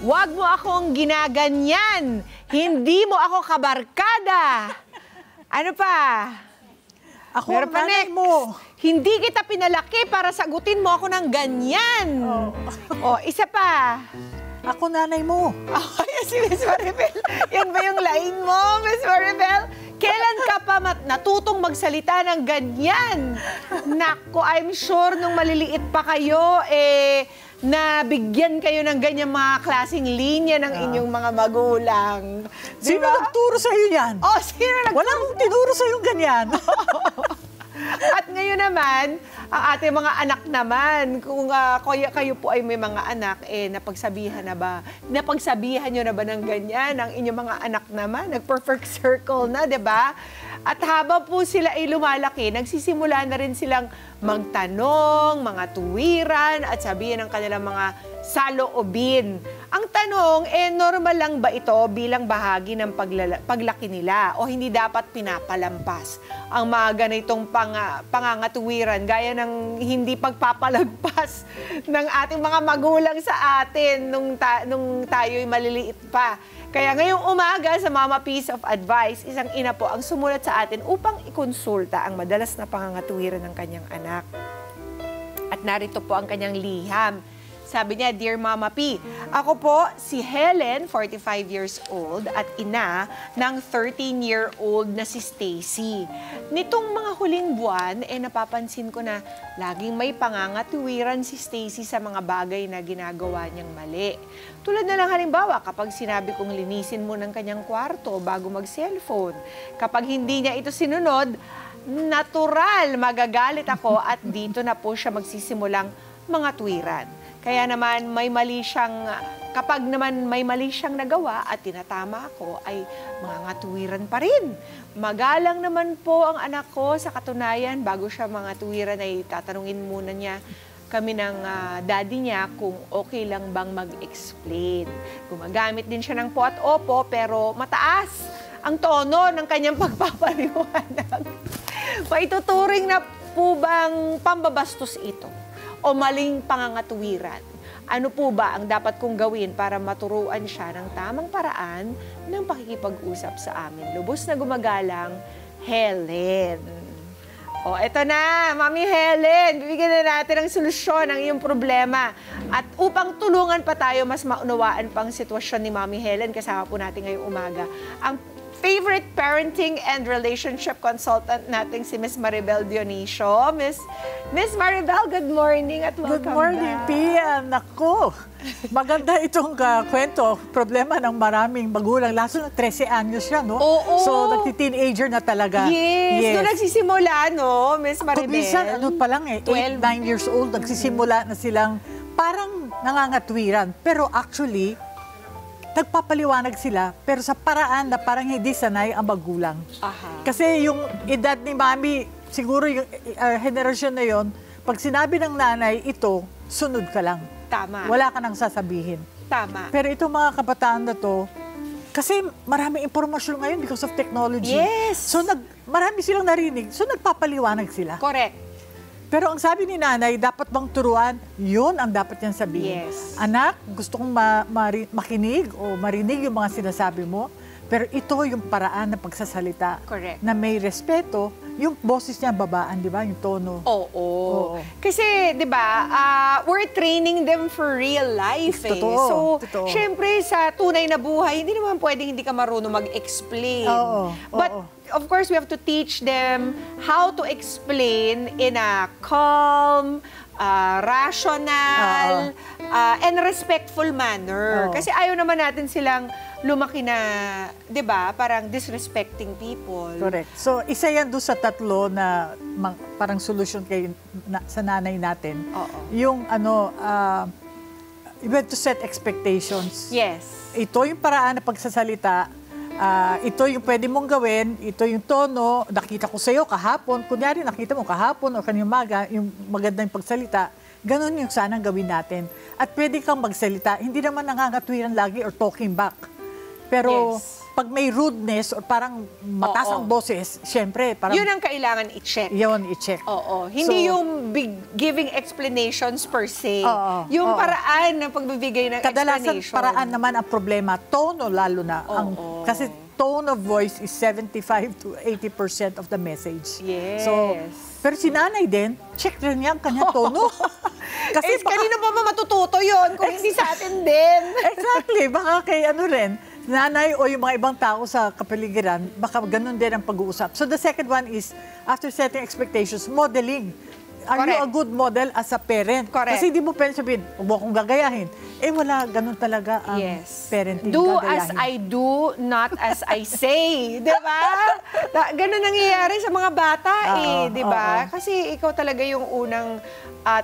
Huwag mo akong ginaganyan. Hindi mo ako kabarkada. Ano pa? Ako Meron ang pa nanay next. mo. Hindi kita pinalaki para sagutin mo ako ng ganyan. O, isa pa. Ako nanay mo. Ay, si Miss Maribel. Yan ba yung line mo, Miss Maribel? Kailan ka pa natutong magsalita ng ganyan? Nako, I'm sure nung maliliit pa kayo, nabigyan kayo ng ganyan mga klaseng linya ng inyong mga magulang. Sino nagturo sa'yo yan? Oh, sino nagturo? Wala akong tinuro sa'yo ganyan. At ngayon naman, ang ating mga anak naman, kung kayo po ay may mga anak, napagsabihan nyo na ba ng ganyan ang inyong mga anak naman? Nag-perfect circle na, di ba? At habang po sila ay lumalaki, nagsisimula na rin silang magtanong, mga tuwiran, at sabihin ng kanilang mga saloobin. Ang tanong, normal lang ba ito bilang bahagi ng paglaki nila o hindi dapat pinapalampas ang mga ganitong pangangatuwiran gaya ng hindi pagpapalagpas ng ating mga magulang sa atin nung tayo'y maliliit pa. Kaya ngayong umaga sa Mama Piece of Advice, isang ina po ang sumulat sa atin upang ikonsulta ang madalas na pangangatuwiran ng kanyang anak. At narito po ang kanyang liham. Sabi niya, Dear Mama P, ako po si Helen, 45 years old, at ina ng 13-year-old na si Stacy. Nitong mga huling buwan, napapansin ko na laging may pangangatuwiran si Stacy sa mga bagay na ginagawa niyang mali. Tulad na lang halimbawa, kapag sinabi kong linisin mo ng kanyang kwarto bago mag-cellphone. Kapag hindi niya ito sinunod, natural magagalit ako at dito na po siya magsisimulang mga tuwiran. Kaya naman kapag naman may mali siyang nagawa at tinatama ako, ay mga ngatuwiran pa rin. Magalang naman po ang anak ko, sa katunayan, bago siya mga tuwiran ay tatanungin muna niya kami ng daddy niya kung okay lang bang mag-explain. Gumagamit din siya ng po at opo, pero mataas ang tono ng kanyang pagpapaliwanag. Maituturing na po bang pambabastos ito o maling pangangatuwiran? Ano po ba ang dapat kong gawin para maturuan siya ng tamang paraan ng pakikipag-usap sa amin? Lubos na gumagalang, Helen. O, eto na, Mami Helen, bibigyan na natin ng solusyon ng iyong problema. At upang tulungan pa tayo, mas maunawaan pang sitwasyon ni Mami Helen, kasama po natin ngayong umaga ang favorite parenting and relationship consultant nating si Miss Maribel Dionisio. Miss Maribel, good morning at welcome Good morning, back. Pia. Naku, maganda itong kwento. Problema ng maraming magulang. Laso na 13 anyos siya, no? Oo. So, nagti-teenager na talaga. Yes. Doon nagsisimula, no, Miss Maribel? Minsan, ano pa lang 8, 9 years old, nagsisimula na silang parang nangangatwiran. Pero actually, nagpapaliwanag sila, pero sa paraan na parang hindi sanay ang magulang. Aha. Kasi yung edad ni Mami, siguro yung henerasyon na yon, pag sinabi ng nanay, ito, sunod ka lang. Tama. Wala ka nang sasabihin. Tama. Pero itong mga kabataan na to, kasi maraming impormasyon ngayon because of technology. Yes. So marami silang narinig, so nagpapaliwanag sila. Correct. Pero ang sabi ni nanay, dapat bang turuan? Yun ang dapat niyang sabihin. Yes. Anak, gusto kong makinig o marinig yung mga sinasabi mo, pero ito yung paraan ng pagsasalita. Correct. Na may respeto, yung boses niya babaan, di ba? Yung tono. Oo. Kasi, di ba, we're training them for real life. Totoo. So, syempre, sa tunay na buhay, hindi naman pwedeng hindi ka marunong mag-explain. But, of course, we have to teach them how to explain in a calm, rational, and respectful manner. Kasi ayaw naman natin silang lumaki na, di ba, parang disrespecting people. Correct. So, isa yan doon sa tatlo na parang solusyon sa nanay natin. Yung you have to set expectations. Yes. Ito yung paraan na pagsasalita. Ito yung pwede mong gawin, ito yung tono, nakita ko sa'yo kahapon, kunyari nakita mo kahapon o kanyang umaga, yung magandang pagsalita, ganun yung sanang gawin natin. At pwede kang magsalita, hindi naman nangangatwiran lagi or talking back. Pero pag may rudeness or parang mataas ang boses, syempre, parang Yun ang kailangan i-check. yun, i-check. Oo. Hindi So, yung giving explanations per se. Oo, Yung oo. paraan ng pagbibigay ng Kadalasan, explanation. paraan naman ang problema. Tono lalo na. Oo. Kasi tone of voice is 75 to 80% of the message. Yes. So, pero si nanay din, check rin niya ang kanyang tono. Kasi kanino pa matututo yun kung hindi sa atin din? Exactly. Baka kay ano rin, nanay o yung mga ibang tao sa kapaligiran, baka ganun din ang pag-uusap. So the second one is, after setting expectations, modeling. Are you Correct. a good model as a parent? Correct. Kasi hindi mo pwede sabihin, huwag mo akong gagayahin. Eh wala, ganun talaga ang parenting. Do gagayahin. as I do, not as I say. Di ba? Ganun nangyayari sa mga bata di ba? Kasi ikaw talaga yung unang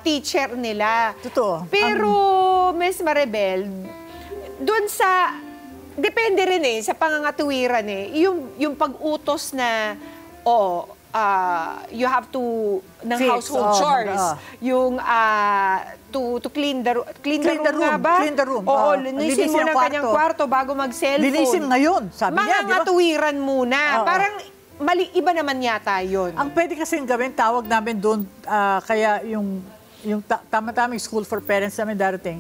teacher nila. Totoo. Pero, Miss Maribel, dun sa, depende rin sa pangangatuwiran yung pag-utos na, you have to, ng Fix, household chores. Yung, to clean the room nga ba? Clean the room. Oo, linisin mo ang ng kanyang kwarto bago mag-cellphone. Linisin ngayon, sabi niya, di ba? Mangangatuwiran muna. Oo. Parang, iba naman yata yun. Ang pwede kasing gawin, tawag namin doon, kaya yung tama-tamang school for parents namin darating,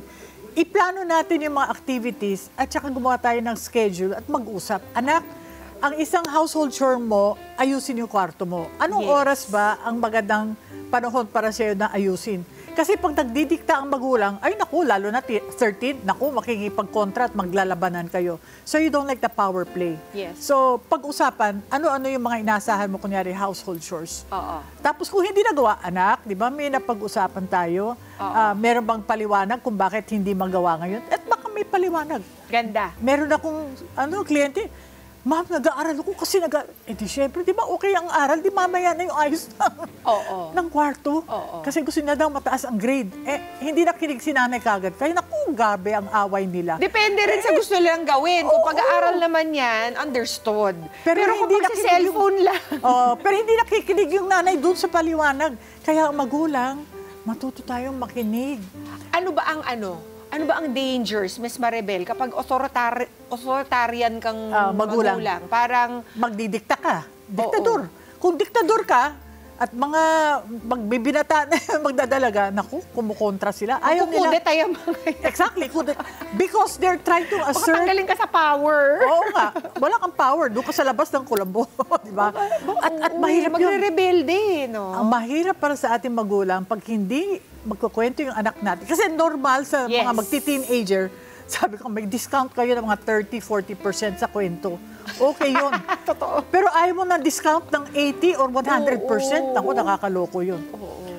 iplano natin yung mga activities at saka gumawa tayo ng schedule at mag-usap. Anak, ang isang household chore mo, ayusin yung kwarto mo. Anong Yes. oras ba ang magandang panahon para sa'yo na ayusin? Kasi pag nagdidikta ang magulang, ay naku, lalo na 13, naku, makikipag-kontra at maglalabanan kayo. So you don't like the power play. Yes. So pag-usapan, ano-ano yung mga inaasahan mo, kunyari household chores. Oo. Tapos kung hindi nagawa, anak, di ba, may napag-usapan tayo, meron bang paliwanag kung bakit hindi magawa ngayon? At baka may paliwanag. Ganda. Meron akong kliyente, ma'am, nag-aaral ako kasi di syempre, di ba okay ang aral, di mamaya na yung ayos ng kwarto. Oo. Kasi gusto niya daw mataas ang grade. Hindi nakinig si nanay kagad. Kaya naku, gabi ang away nila. Depende rin sa gusto nilang gawin. Kung pag-aaral naman yan, understood. Pero kung hindi pag sa nakikinig cellphone lang. Pero hindi nakikinig yung nanay doon sa paliwanag. Kaya ang magulang, matuto tayong makinig. Ano ba ang dangers, Miss Maribel, kapag authoritarian kang Magulang. Parang, Magdidikta ka. Diktador. Kung diktador ka, at mga magbibinata na magdadalaga, naku, kumukontra sila. Ayaw nila. kukudet tayo mga yan. Exactly. Because they're trying to Baka assert. tanggalin ka sa power. Oo nga. Wala kang power. Doon ka sa labas ng kulambo. Di ba? At mahirap yun. Magre-rebelde, no? Ang mahirap para sa ating magulang pag hindi magkukwento yung anak natin. Kasi normal sa Yes. mga magti-teenager, sabi ko, may discount kayo ng mga 30-40% sa kwento. Okay yun. Totoo. Pero ayaw mo ng discount ng 80 or 100%. Ako, nakakaloko yun.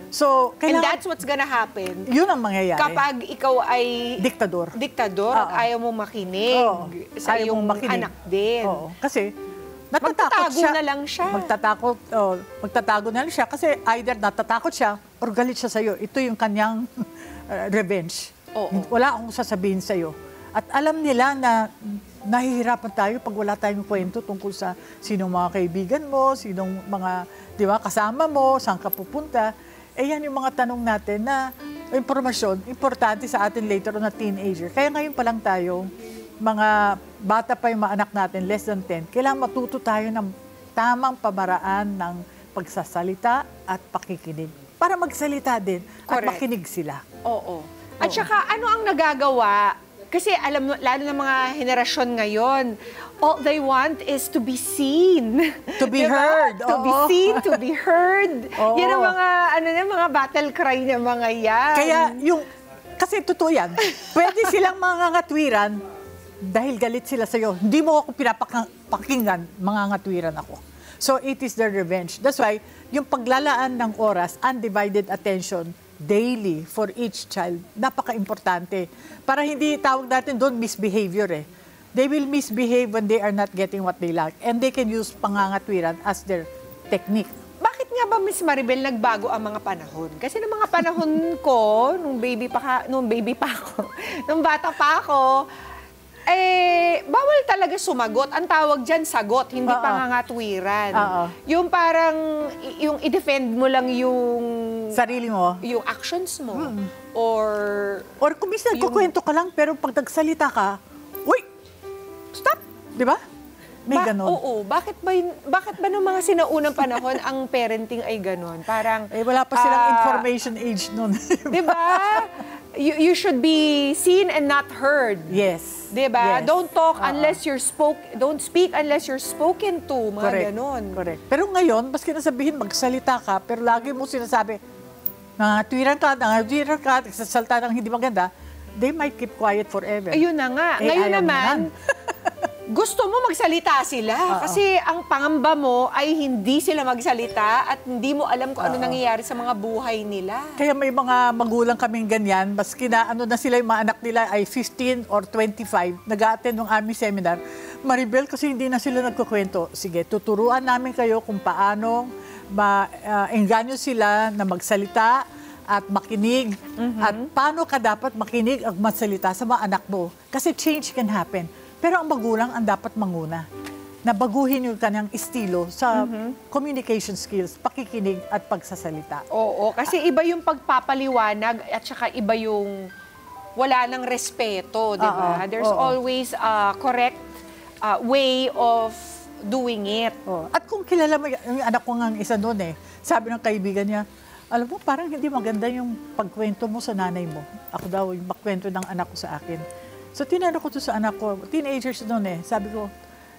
So, And kailangan, that's what's gonna happen yun ang mangyayari. kapag ikaw ay Diktador. at Oo. ayaw mo makinig Oo. sa Ayaw iyong mong makinig. anak din. Oo. Kasi, natatakot Magtatago siya. na lang siya. Magtatago na lang siya kasi either natatakot siya or galit siya sa'yo. Ito yung kanyang revenge. Oo. Wala akong sasabihin sa'yo. At alam nila na nahihirapan tayo pag wala tayong kwento tungkol sa sinong mga kaibigan mo, sinong mga, di ba, kasama mo, saan ka pupunta. Eh yan yung mga tanong natin na impormasyon, importante sa atin later on na teenager. Kaya ngayon pa lang tayo, mga bata pa yung mga anak natin, less than 10, kailangan matuto tayo ng tamang pamaraan ng pagsasalita at pakikinig. Para magsalita din at Correct. makinig sila. Oo. At saka, ano ang nagagawa? Kasi alam mo, lalo ng mga henerasyon ngayon, all they want is to be seen. To be Diba? heard. To be Oo. seen, to be heard. Oo. Yan ang mga battle cry ng mga yan. Kaya kasi totoo yan, pwede silang mga ngatwiran dahil galit sila sa'yo. Hindi mo ako pinapakinggan, mga ngatwiran ako. So it is their revenge. That's why, yung paglalaan ng oras, undivided attention, daily for each child, napaka-importante. Para hindi tawag natin doon misbehavior They will misbehave when they are not getting what they like. And they can use pangangatwiran as their technique. Bakit nga ba, Miss Maribel, nagbago ang mga panahon? Kasi nung mga panahon ko, nung bata pa ako, bawal talaga sumagot. Ang tawag dyan, sagot, hindi pangangatwiran. Yung parang, yung i-defend mo lang yung Sarili mo. yung actions mo. Or Or kung minsan kukwento ka lang, pero pag nagsalita ka, uy, stop! Di ba? May ganon. Oo, bakit ba nung mga sinaunang panahon ang parenting ay ganon? Parang Wala pa silang information age nun. 'di ba? You should be seen and not heard. Yes. 'Di ba? Yes. Don't talk unless don't speak unless you're spoken to, mga Correct. ganon. Correct. Pero ngayon, maski nasabihin magsalita ka, pero lagi mo sinasabi, nangatwiran ka, nagsasalta ng hindi maganda, they might keep quiet forever. Ayun na nga. Ngayon ayaw naman, gusto mo magsalita sila kasi ang pangamba mo ay hindi sila magsalita at hindi mo alam kung ano nangyayari sa mga buhay nila. Kaya may mga magulang kaming ganyan, maski na na sila yung mga anak nila ay 15 or 25, nag-a-attend ng aming seminar, Maribel, kasi hindi na sila nagkukwento. Sige, tuturuan namin kayo kung paano maengganyo sila na magsalita at makinig. At paano ka dapat makinig at magsalita sa mga anak mo. Kasi change can happen. Pero ang magulang ang dapat manguna na baguhin yung kanyang estilo sa communication skills, pakikinig at pagsasalita. Oo, kasi iba yung pagpapaliwanag at saka iba yung wala ng respeto, di ba? There's always a correct way of doing it. At kung kilala mo, yung anak ko nga isa noon sabi ng kaibigan niya, alam mo, parang hindi maganda yung pagkwento mo sa nanay mo. Ako daw, yung magkwento ng anak ko sa akin. So, tinanong ko to sa anak ko, teenagers noon sabi ko,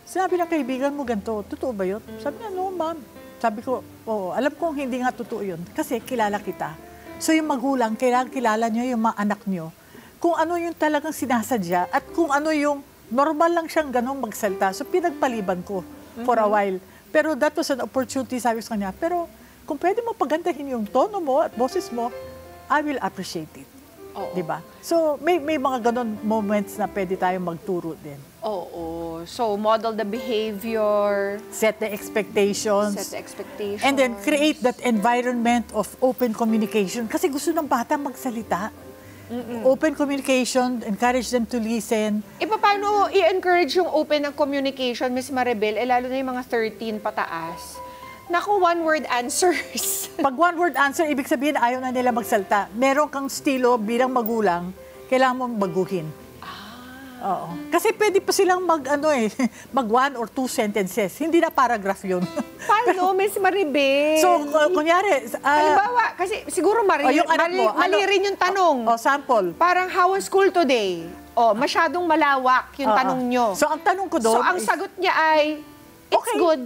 sinabi ng kaibigan mo ganito, totoo ba yun? Sabi niya, no, ma'am. Sabi ko, oo, alam kong hindi nga totoo yun, kasi kilala kita. So, yung magulang, kailangan kilala niyo yung mga anak niyo, kung ano yung talagang sinasadya, at kung ano yung normal lang siyang ganong magsalita. So, pinagpaliban ko for a while. Pero that was an opportunity, sabi ko sa kanya, pero kung pwede mo pagandahin yung tono mo at boses mo, I will appreciate it. Diba? So, may mga ganon moments na pwede tayong magturo din. Oo. So, model the behavior. Set the expectations. Set the expectations. And then, create that environment of open communication. Kasi gusto ng bata magsalita. Open communication, encourage them to listen. Paano i-encourage yung open ng communication, Miss Maribel, lalo na yung mga 13 pataas? Naku, one-word answers. Pag one-word answer, ibig sabihin ayaw na nila magsalta. Meron kang estilo bilang magulang, kailangan mong baguhin. Oo. Kasi pwede pa silang mag one or two sentences. Hindi na paragraph yun. Paano, Miss Maribel? So, kunyari... halimbawa, kasi siguro mali rin yung tanong. Sample. Parang, how was school today? Masyadong malawak yung tanong nyo. So, ang tanong ko doon... So, ang sagot niya ay, it's okay. good.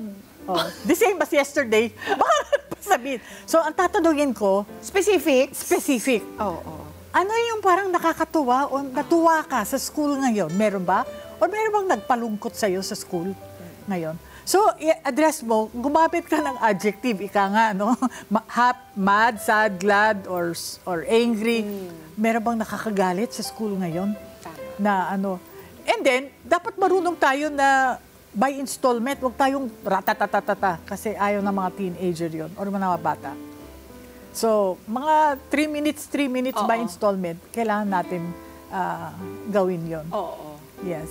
The same as yesterday. Bakit pa sabihin? So, ang tatanungin ko... Specific? Specific. Oo. Ano yung parang nakakatuwa o natuwa ka sa school ngayon? Meron ba? O meron bang nagpalungkot sa'yo sa school ngayon? So, i-address mo, gumamit ka ng adjective, ika nga, no? Mad, sad, glad, or angry. Meron bang nakakagalit sa school ngayon? Na And then, dapat marunong tayo na by installment, huwag tayong ratatatata kasi ayaw ng mga teenager yon or mga bata. So, mga 3 minutes by installment, kailangan natin gawin yon. Oo. Yes.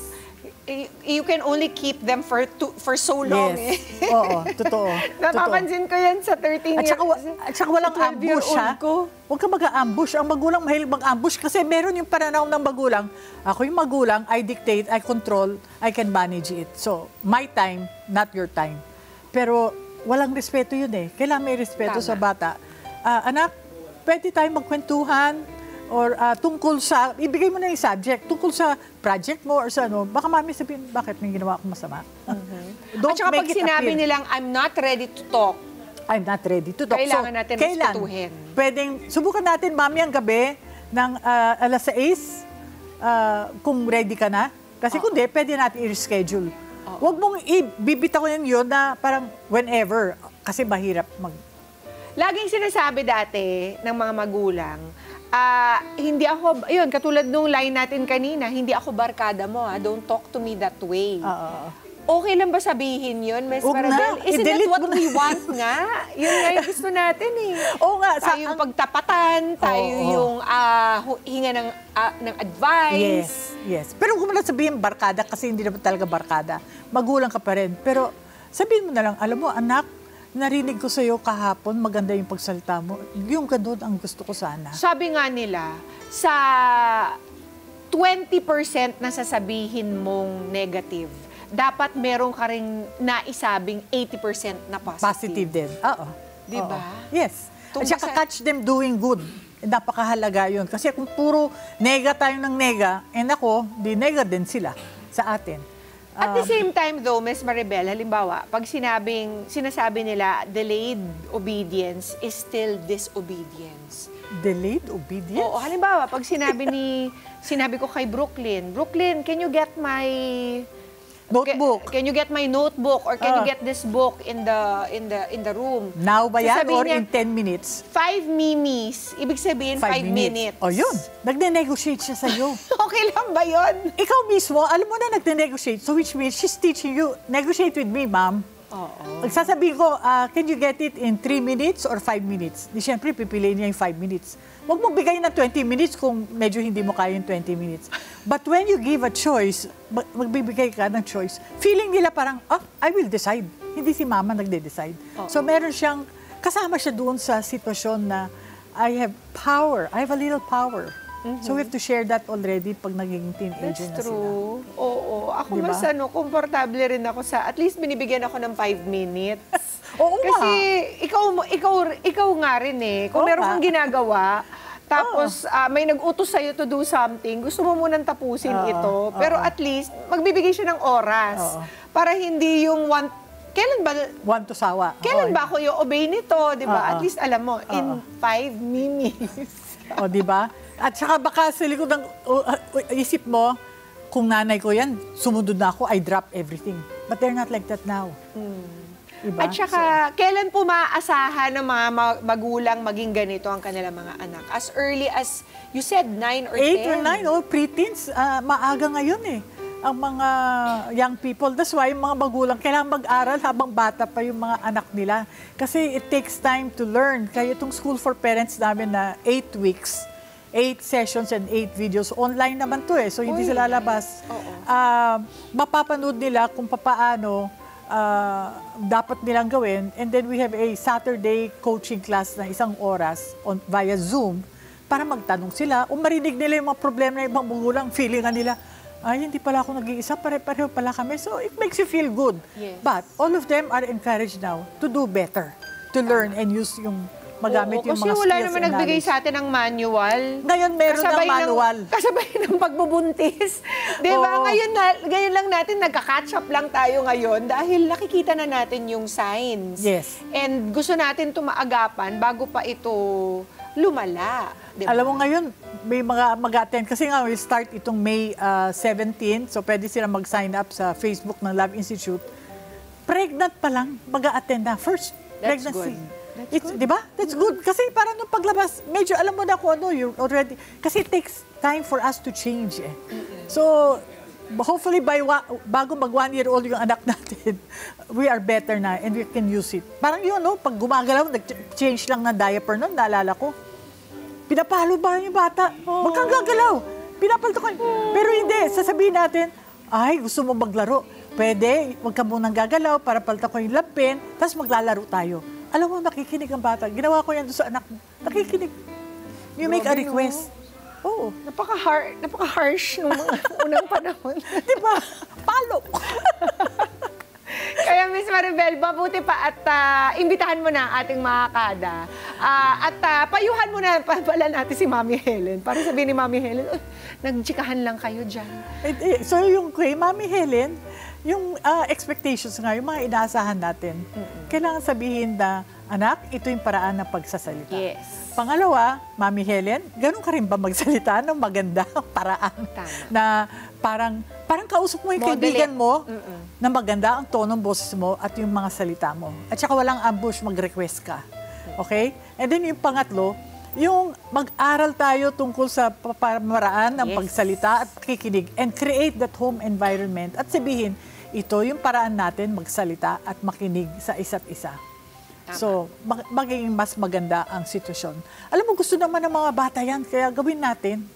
You can only keep them for so long. Yes. Oo, totoo. Napapansin ko yan sa 13 years. At saka walang ambush, ha? Huwag ka mag-ambush. Ang magulang mahilig mag-ambush kasi meron yung pananaw ng magulang. Ako yung magulang, I dictate, I control, I can manage it. So, my time, not your time. Pero walang respeto yun Kailangan may respeto sa bata. Anak, pwede tayong magkwentuhan or tungkol sa, ibigay mo na yung subject, tungkol sa project mo or sa baka mami sabihin, bakit may ginawa akong masama? At saka pag sinabi nilang, I'm not ready to talk, I'm not ready to talk. Kailangan natin respetuhin. Pwedeng, subukan natin mami ang gabi ng alas 6, kung ready ka na. Kasi kung di, pwede natin i-reschedule. Huwag mong ibibitawin yun na parang whenever, kasi mahirap Laging sinasabi dati ng mga magulang, hindi ako, yun, katulad nung line natin kanina, hindi ako barkada mo, don't talk to me that way. Okay lang ba sabihin yun, Ms. Maribel? Isn't that what we want nga? Yun nga yung gusto natin Oo nga. Tayo yung pagtapatan, tayo yung hinga ng advice. Yes. Pero kung mo na sabihin barkada, kasi hindi naman talaga barkada, magulang ka pa rin. Pero sabihin mo na lang, alam mo, anak, narinig ko sa'yo kahapon, maganda yung pagsalita mo. Yung ganun ang gusto ko sana. Sabi nga nila, sa 20% na sasabihin mong negative, dapat meron ka ring naisabing 80% na positive. Positive din. Oo. Di ba? Oo. Yes. At Tungkol saka sa- catch them doing good. Napakahalaga yun. Kasi kung puro nega tayo ng nega, nako, di nega din sila sa atin. At the same time though, Ms. Maribel, halimbawa, pag sinasabi nila delayed obedience is still disobedience. Delayed obedience? Oo, halimbawa, pag sinabi ko kay Brooklyn, Brooklyn, can you get my Notebook. Can you get my notebook or can you get this book in the room? Now ba yan Sasabihin or niya, in 10 minutes? 5 mimis. Ibig sabihin 5 minutes. O yun, nagne-negotiate siya sa'yo. Okay lang ba yun? Ikaw mismo, alam mo na nagne-negotiate. So which means she's teaching you, negotiate with me, ma'am. Oo. Sasabihin ko, can you get it in 3 minutes or 5 minutes? Di syempre, pipiliin niya yung 5 minutes. Huwag mong bigay ng 20 minutes kung medyo hindi mo kaya yung 20 minutes. But when you give a choice, magbibigay ka ng choice, feeling nila parang, I will decide. Hindi si mama nagde-decide. So meron siyang, kasama siya doon sa sitwasyon na I have power. I have a little power. So we have to share that already pag naging teenager That's na sila. true. Oo. Ako Diba? mas komportable rin ako sa, at least binibigyan ako ng 5 minutes. Oo Kasi nga. ikaw nga rin eh. Kung Oo meron nga. kang ginagawa, tapos may nag-utos sa'yo to do something, gusto mo munang tapusin ito. Pero at least, magbibigay siya ng oras. Para hindi yung kailan ba, Want to sawa. kailan ba ako yung obey nito, di ba? At least alam mo, in 5 minutes. O, di ba? At saka baka sa likod ng isip mo, kung nanay ko yan, sumunod na ako, I drop everything. But they're not like that now. Diba? At saka, kailan po maaasahan ng mga magulang maging ganito ang kanilang mga anak? As early as, you said 9 or 8 or 10? 9, preteens, maaga ngayon eh. Ang mga young people. That's why yung mga magulang, kailangan mag-aral habang bata pa yung mga anak nila. Kasi it takes time to learn. Kaya itong School for Parents namin na 8 weeks, 8 sessions and 8 videos. Online naman to eh, so hindi Uy, sila lalabas. Oo. Mapapanood nila kung papaano dapat nilang gawin. And then we have a Saturday coaching class na 1 oras via Zoom para magtanong sila o marinig nila yung mga problema ng ibang magulang. Feeling nila, ay, hindi pala ako nag-iisa, pare-pareho pala kami. So it makes you feel good. Yes. But all of them are encouraged now to do better, to learn and use yung magamit yung mga skills Kasi wala naman and nagbigay knowledge. sa atin ng manual. Ngayon meron ng manual. Kasabay ng pagbubuntis. Di ba? Oo. Ngayon lang natin, nagka-catch up lang tayo ngayon dahil nakikita na natin yung signs. Yes. And gusto natin ito maagapan bago pa ito lumala. Di ba? Alam mo ngayon, may mga mag-attend. Kasi nga, we start itong May 17. So, pwede sila mag-sign up sa Facebook ng Love Institute. Pregnant pa lang, mag-attend na. First That's pregnancy. good. That's It's, good. di ba? That's good. Kasi parang nung paglabas, medyo alam mo na kung ano, you're already, kasi it takes time for us to change eh. So, hopefully bago mag 1 year old yung anak natin, we are better na and we can use it. Parang yun, no? Pag gumagalaw, nag-change lang ng diaper nun, naalala ko. Pinapalo ba yung bata? Wag kang gagalaw. Pinapalto ko. Pero hindi, sasabihin natin, ay, gusto mo maglaro. Pwede, wag ka munang gagalaw para palta ko yung lampin, tapos maglalaro tayo. Alam mo, nakikinig ang bata. Ginawa ko yan doon sa anak mo. Nakikinig. You make a Grabe, no? request. Oo. Napaka-harsh nung mga unang panahon. Di ba? Palo. Kaya Miss Maribel, mabuti pa at imbitahan mo na ang ating mga kada. At payuhan mo na pala natin si Mami Helen. Para sabihin ni Mami Helen, nagtsikahan lang kayo dyan. So yung kay Mami Helen, yung expectations nga, yung mga inaasahan natin, kailangan sabihin na, anak, ito yung paraan ng pagsasalita. Yes. Pangalawa, Mami Helen, ganun ka rin ba magsalita ng maganda paraan? Tama. Na parang kausap mo yung Model kaibigan it. mo na maganda ang tono ng boses mo at yung mga salita mo. At saka walang ambush, mag-request ka. Okay? And then yung pangatlo, yung mag-aral tayo tungkol sa pamaraan ng Yes. pagsalita at pakikinig and create that home environment at sabihin, ito yung paraan natin magsalita at makinig sa isa't isa. So, magiging mas maganda ang sitwasyon. Alam mo, gusto naman ng mga bata yan, kaya gawin natin.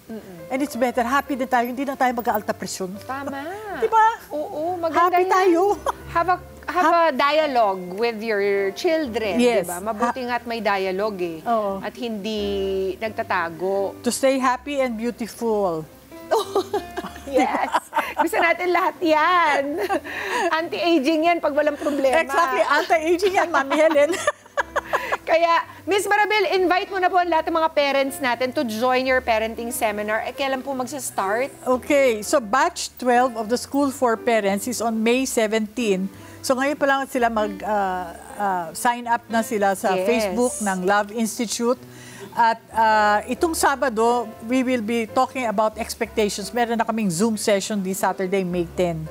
And it's better, happy din tayo, hindi na tayo mag-aalta presyon. Tama. Diba? Oo, maganda Happy yan. tayo. Have a dialogue with your children, Yes. diba? Mabuti nga't may dialogue eh. Oo. At hindi nagtatago. To stay happy and beautiful. Yes. Gusto natin natin lahat yan. Anti-aging yan pag walang problema. Exactly, anti-aging yan, Mami Helen. Kaya, Miss Maribel, invite mo na po ang lahat ng mga parents natin to join your parenting seminar. Kailan po magsa-start? Okay, so batch 12 of the School for Parents is on May 17. So ngayon pa lang sila sign up na sila sa Yes. Facebook ng Love Institute. At itong Sabado, we will be talking about expectations. Meron na kaming Zoom session this Saturday, May 10.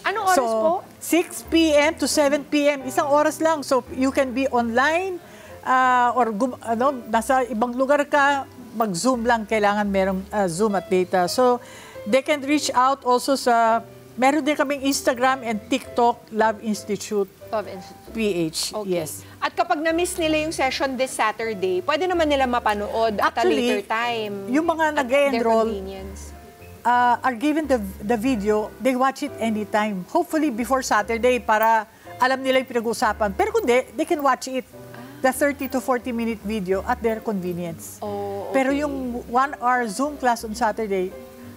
Anong oras po? 6 p.m. to 7 p.m. Isang oras lang. So you can be online or nasa ibang lugar ka, mag-Zoom lang. Kailangan merong Zoom at data. So they can reach out also meron din kaming Instagram and TikTok, Love Institute Love Institute. PH. Okay. Yes. At kapag na-miss nila yung session this Saturday, pwede naman nila mapanood at a later time. Yung mga at their nag-enroll, convenience. are given the video, they watch it anytime. Hopefully before Saturday para alam nila yung pinag-uusapan. Pero kung they can watch it, the 30 to 40-minute video at their convenience. Oh, okay. Pero yung 1-hour Zoom class on Saturday,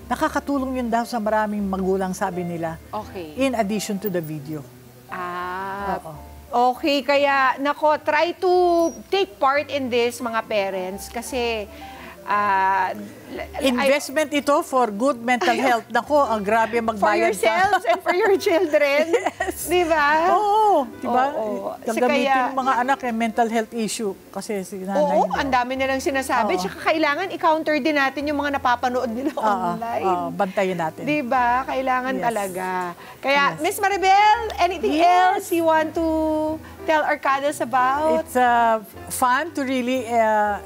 nakakatulong yun daw sa maraming magulang, sabi nila. Okay. In addition to the video. Oo. Okay, kaya try to take part in this, mga parents, kasi Investment ito for good mental health. Nako, ang grabe for magbayad yourselves and for your children. Yes. Di ba? Oo, di ba? Oo. Gagamitin ng mga anak mental health issue kasi si nanay. Oo, ang dami nilang sinasabi. Oo. Tsaka kailangan i-counter din natin yung mga napapanood nila online. Bantayan natin. Di ba? Kailangan Yes. talaga. Kaya, Yes. Miss Maribel, anything else you want to tell Arcadas about? It's fun to really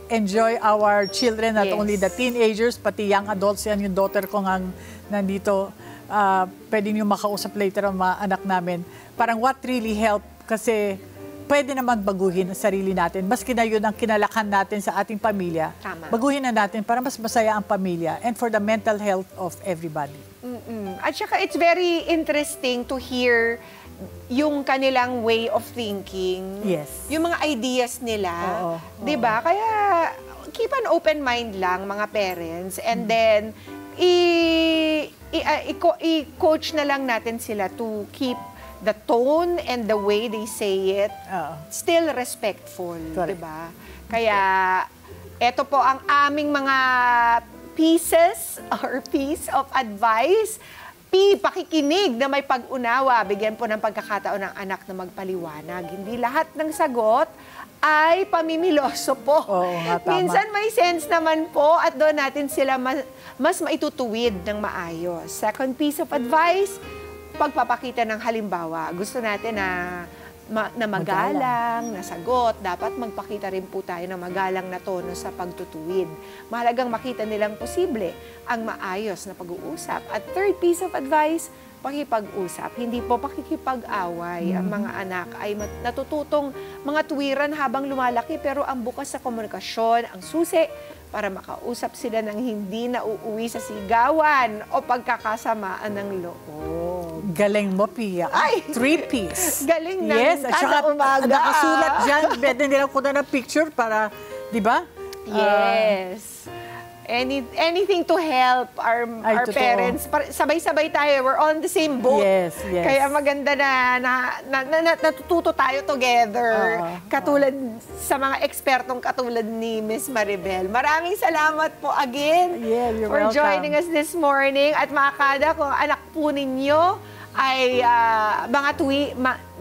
enjoy our children, not Yes. only the teenagers, pati young adults. Yan yung daughter ko nga nandito. Pwede niyo makausap later ang mga anak namin. Parang what really helped kasi pwede naman baguhin ang sarili natin. Maski na yun ang kinalakan natin sa ating pamilya. Tama. Baguhin na natin para mas masaya ang pamilya and for the mental health of everybody. At saka it's very interesting to hear yung kanilang way of thinking. Yes. Yung mga ideas nila. Oo, 'Di ba? Kaya keep an open mind lang, mga parents, and then i-coach na lang natin sila to keep the tone and the way they say it still respectful, Correct. 'di ba? Kaya eto po ang aming mga pieces or piece of advice. Pakikinig na may pag-unawa, bigyan po ng pagkakataon ng anak na magpaliwanag. Hindi lahat ng sagot ay pamimiloso po. Oo nga, tama. Minsan may sense naman po at doon natin sila mas maitutuwid ng maayos. Second piece of advice, pagpapakita ng halimbawa. Gusto natin na magalang, na sagot, dapat magpakita rin po tayo ng magalang na tono sa pagtutuwid. Mahalagang makita nilang posible ang maayos na pag-uusap. At third piece of advice, pakipag-usap. Hindi po pakikipag-away. Ang mga anak ay natututong mga tuwiran habang lumalaki, pero ang bukas sa komunikasyon, ang susi, para makausap sila ng hindi na uuwi sa sigawan o pagkakasamaan ng loob. Galing mo, Pia. Ay! 3-piece. Galing ng yes, at saka kada umaga. nakasulat dyan. Pwede nila ko na ng picture para, di ba? Yes. Anything to help our totoo. parents. Sabay-sabay tayo. We're on the same boat. Yes, yes. Kaya maganda na natututo tayo together. Katulad sa mga ekspertong katulad ni Miss Maribel. Maraming salamat po again Yeah, you're for welcome. joining us this morning. At mga kada, kung anak po ninyo ay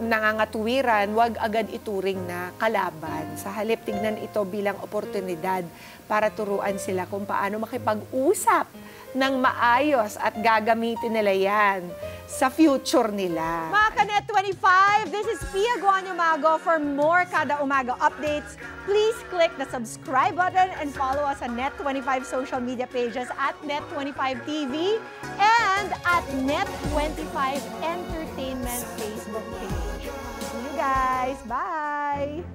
nangangatuwiran, huwag agad ituring na kalaban. Sa halip, tignan ito bilang oportunidad para turuan sila kung paano makipag-usap ng maayos at gagamitin nila yan sa future nila. Mga Kanet 25, this is Pia Guanyamago. For more Kada Umaga updates, please click the subscribe button and follow us on Net25 social media pages at Net25 TV and at Net25 Entertainment Facebook page. See you guys. Bye!